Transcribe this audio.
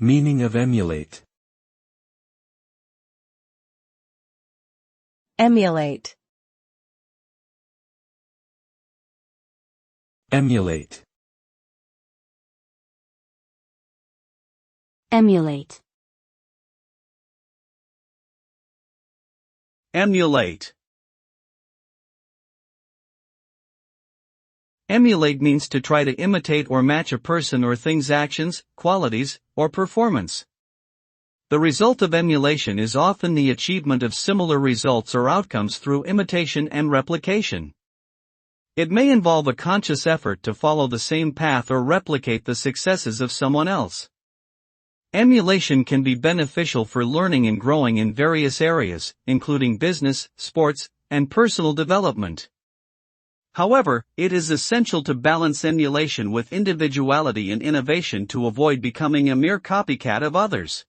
Meaning of emulate. Emulate. Emulate. Emulate. Emulate. Emulate means to try to imitate or match a person or thing's actions, qualities, or performance. The result of emulation is often the achievement of similar results or outcomes through imitation and replication. It may involve a conscious effort to follow the same path or replicate the successes of someone else. Emulation can be beneficial for learning and growing in various areas, including business, sports, and personal development. However, it is essential to balance emulation with individuality and innovation to avoid becoming a mere copycat of others.